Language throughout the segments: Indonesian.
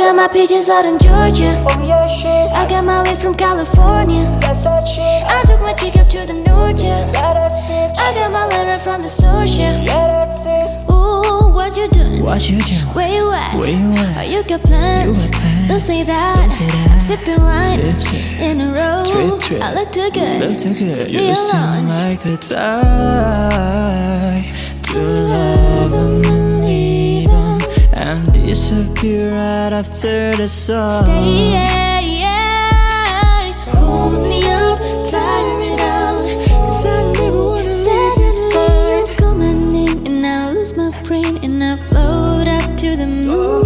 got my peaches out in Georgia. Oh yeah, shit. I got my weed from California. That's that shit. I took my chick up to the north, yeah. Badass bitch. I got my letter from the source, yeah. Yeah, that's it. Ooh, what you doing? What you doing? Where you at? Where you at? Oh, you got plans? You got plans? Don't say that. Don't say that. I'm sipping wine Sip, sip. in a row. Trip, trip. I look too good. Look too good. to be You seem alone. like the type to love 'em and leave 'em and disappear right after the song. Stay, yeah, yeah. Hold me up, tie me down. Cause I never wanna leave your side. Call my name and I lose my brain and I float up to the moon.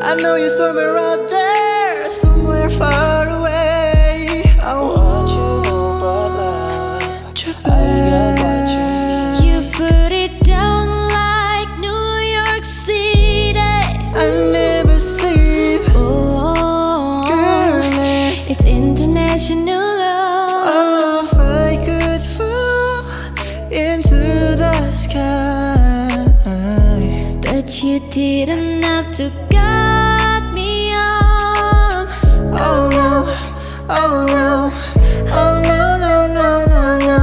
I know you're somewhere out there, somewhere far away. I want you back. You put it down like New York City. I never sleep, Oh, girl. it's international love. Oh, if I could fall into the sky, But you did enough to cut me off. oh no, oh no, oh no, no, no, no, no.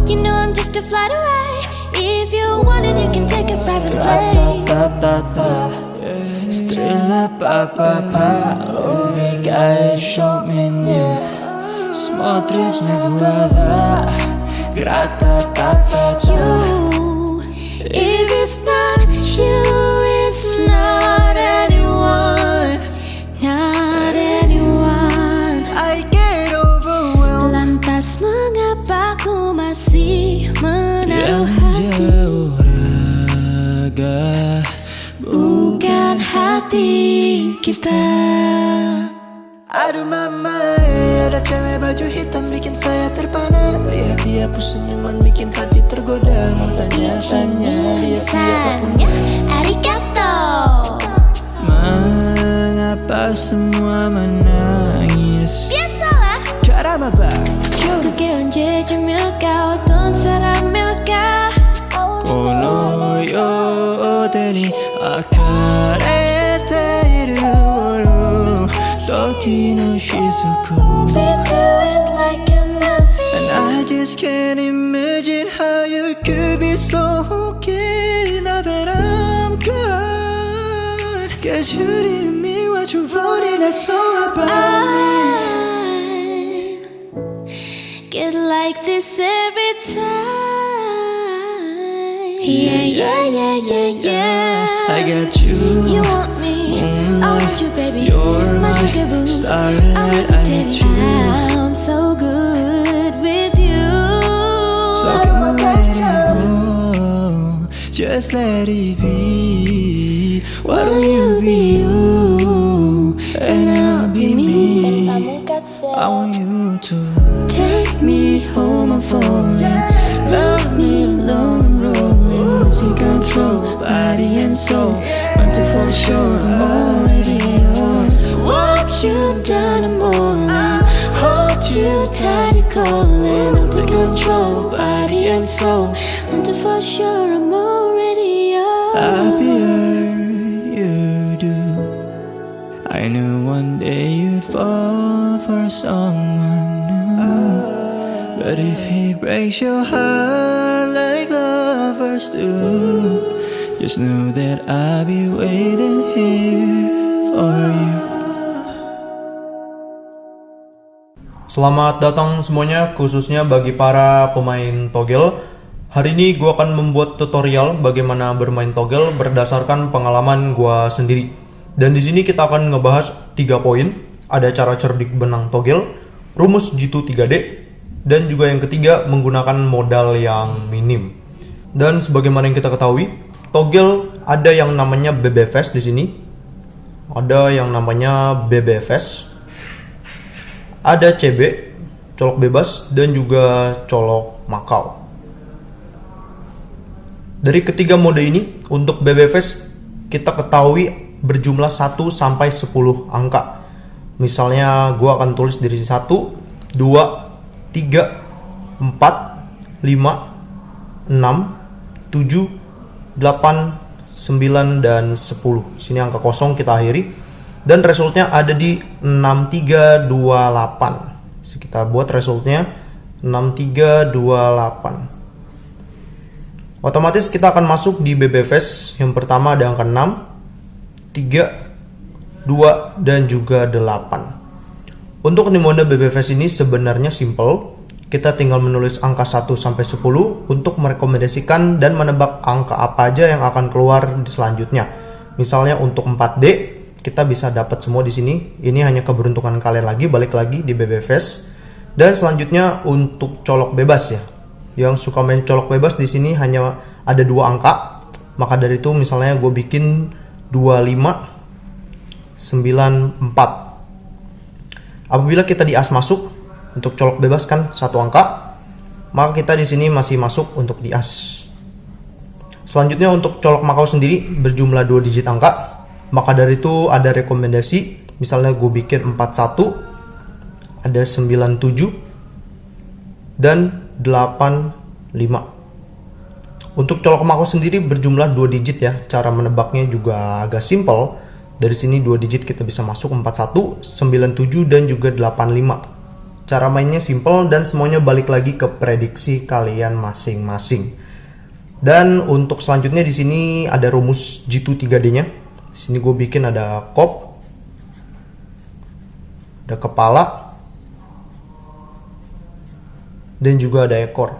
You know I'm just a flight away. If you want it, you can take a private plane. Та-та-та-та, стрела па-па-па, убегаешь от меня, смотришь на глаза, гра-та-та-та-та. You, if it's not you, it's not anyone, not anyone. I get overwhelmed. Lantas mengapa ku masih menaruh Yang hati? jauh raga, Bukan hati kita. aduh mama, ada cewek baju hitam bikin saya terpana. Lihat dia senyuman bikin hati tergoda. Mau tanya-tanya dia siapa punya. Arigato. Mengapa semua menangis? Biasalah. Caramba, 그게 언제쯤일까 어떤 사람일까. 고노요되니 아카레테이루오루 토끼노 시즈쿠. We do it like a movie. And I just can't imagine how you could be so okay now that I'm gone. Cause you didn't mean what you wrote and that's all about me. Get like this every time. Yeah, yeah, yeah, yeah, yeah. I got you. You want me, I want you, baby. You're my my sugar boo. starlight, I'll never I tell need you you. I'm so good with you. So come on, let it go. Just let it be. Why don't you be you and I'll be me? I want you to take me home, I'm falling. Love me long and rolling. In control, body and soul. Until for sure, I'm already yours. Walk you down the morning, hold you tight and calling. Until control, body and soul. Until for sure I'm already yours. Happier you do. I knew one day you'd fall for someone new. But if he breaks your heart like lovers do, just know that I'll be waiting here for you. Selamat datang semuanya, khususnya bagi para pemain togel. Hari ini gue akan membuat tutorial bagaimana bermain togel berdasarkan pengalaman gue sendiri. Dan di sini kita akan ngebahas 3 poin. Ada cara cerdik benang togel, rumus Jitu 3D, dan juga yang ketiga menggunakan modal yang minim. Dan sebagaimana yang kita ketahui, togel ada yang namanya BBFS di sini, ada yang namanya BBFS, ada CB, colok bebas, dan juga colok makau. Dari ketiga mode ini, untuk BBFS kita ketahui berjumlah 1 sampai 10 angka. Misalnya gua akan tulis dari 1, 2, 3, 4, 5, 6, 7, 8, 9, dan 10. Sini angka kosong kita akhiri. Dan resultnya ada di 6328. So, kita buat resultnya 6328. Otomatis kita akan masuk di BBFS. Yang pertama ada angka 6, 3, 2, dan juga 8. Untuk di mode BBFS ini sebenarnya simple. Kita tinggal menulis angka 1 sampai 10 untuk merekomendasikan dan menebak angka apa aja yang akan keluar di selanjutnya. Misalnya untuk 4D, kita bisa dapat semua di sini. Ini hanya keberuntungan kalian lagi, balik lagi di BBFS. Dan selanjutnya untuk colok bebas ya. Yang suka main colok bebas di sini hanya ada 2 angka. Maka dari itu misalnya gue bikin 2594. Apabila kita di as masuk untuk colok bebas kan 1 angka, maka kita di sini masih masuk untuk di as. Selanjutnya untuk colok Makau sendiri berjumlah 2 digit angka. Maka dari itu ada rekomendasi, misalnya gue bikin 41, ada 97 dan 85. Untuk colok Makau sendiri berjumlah 2 digit ya. Cara menebaknya juga agak simple. Dari sini 2 digit kita bisa masuk 41, 97, dan juga 85. Cara mainnya simple dan semuanya balik lagi ke prediksi kalian masing-masing. Dan untuk selanjutnya di sini ada rumus G2 3D-nya. Di sini gue bikin ada kop, ada kepala, dan juga ada ekor.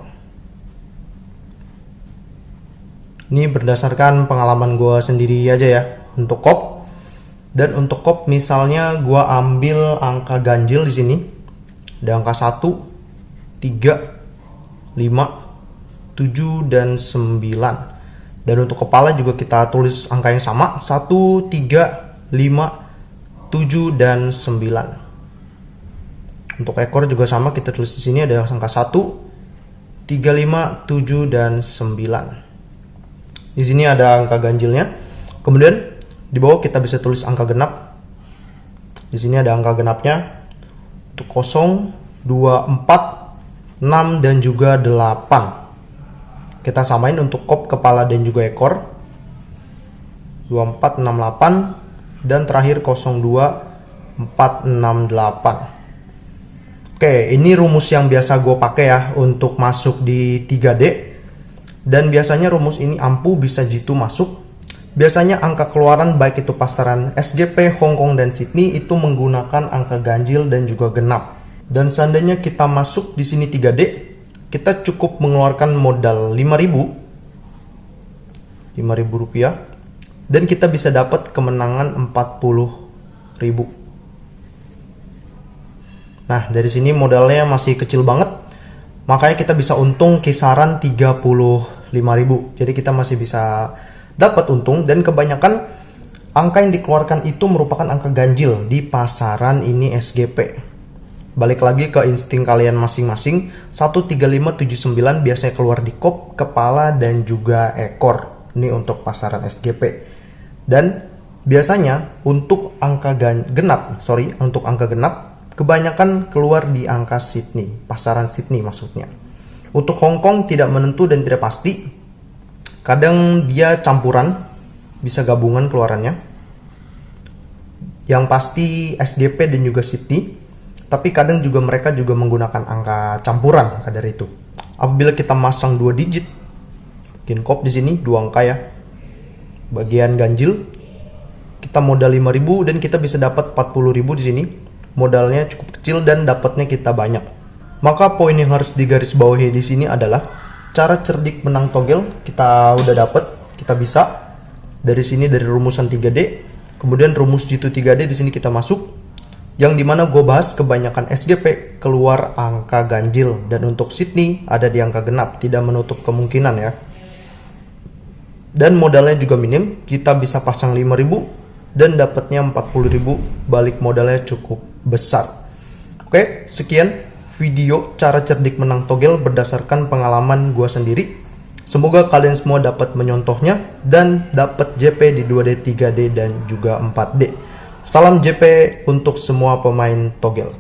Ini berdasarkan pengalaman gue sendiri aja ya untuk kop. Dan untuk kop misalnya gue ambil angka ganjil di sini. Ada angka 1, 3, 5, 7, dan 9. Dan untuk kepala juga kita tulis angka yang sama, 1, 3, 5, 7, dan 9. Untuk ekor juga sama, kita tulis di sini ada angka 1, 3, 5, 7, dan 9. Di sini ada angka ganjilnya. Kemudian di bawah kita bisa tulis angka genap. Di sini ada angka genapnya untuk 0, 2, 4, 6, dan juga 8. Kita samain untuk kop, kepala, dan juga ekor. 24, 68, dan terakhir 02, 4, 6, 8. Oke, ini rumus yang biasa gue pakai ya untuk masuk di 3D. Dan biasanya rumus ini ampuh bisa G2 masuk. Biasanya angka keluaran baik itu pasaran SGP, Hong Kong, dan Sydney itu menggunakan angka ganjil dan juga genap. Dan seandainya kita masuk di sini 3D, kita cukup mengeluarkan modal 5.000 rupiah, dan kita bisa dapat kemenangan 40.000. Nah, dari sini modalnya masih kecil banget, makanya kita bisa untung kisaran 35.000. Jadi kita masih bisa dapat untung, dan kebanyakan angka yang dikeluarkan itu merupakan angka ganjil di pasaran ini SGP. Balik lagi ke insting kalian masing-masing. 13579 biasanya keluar di kop, kepala, dan juga ekor. Ini untuk pasaran SGP. Dan biasanya untuk angka untuk angka genap kebanyakan keluar di angka Sydney, pasaran Sydney maksudnya. Untuk Hong Kong tidak menentu dan tidak pasti. Kadang dia campuran, bisa gabungan keluarannya. Yang pasti SGP dan juga Sydney. Tapi kadang juga mereka juga menggunakan angka campuran dari itu. Apabila kita masang 2 digit, bikin kop di sini 2 angka ya. Bagian ganjil kita modal 5.000 dan kita bisa dapat 40.000 di sini. Modalnya cukup kecil dan dapatnya kita banyak. Maka poin yang harus digarisbawahi di sini adalah cara cerdik menang togel. Kita udah dapat, kita bisa dari sini dari rumusan 3D. Kemudian rumus G2 3D di sini kita masuk. Yang dimana gue bahas kebanyakan SGP keluar angka ganjil, dan untuk Sydney ada di angka genap, tidak menutup kemungkinan ya. Dan modalnya juga minim, kita bisa pasang 5.000 dan dapatnya 40.000, balik modalnya cukup besar. Oke, sekian video cara cerdik menang togel berdasarkan pengalaman gue sendiri. Semoga kalian semua dapat menyontohnya dan dapat JP di 2D, 3D, dan juga 4D. Salam JP untuk semua pemain togel.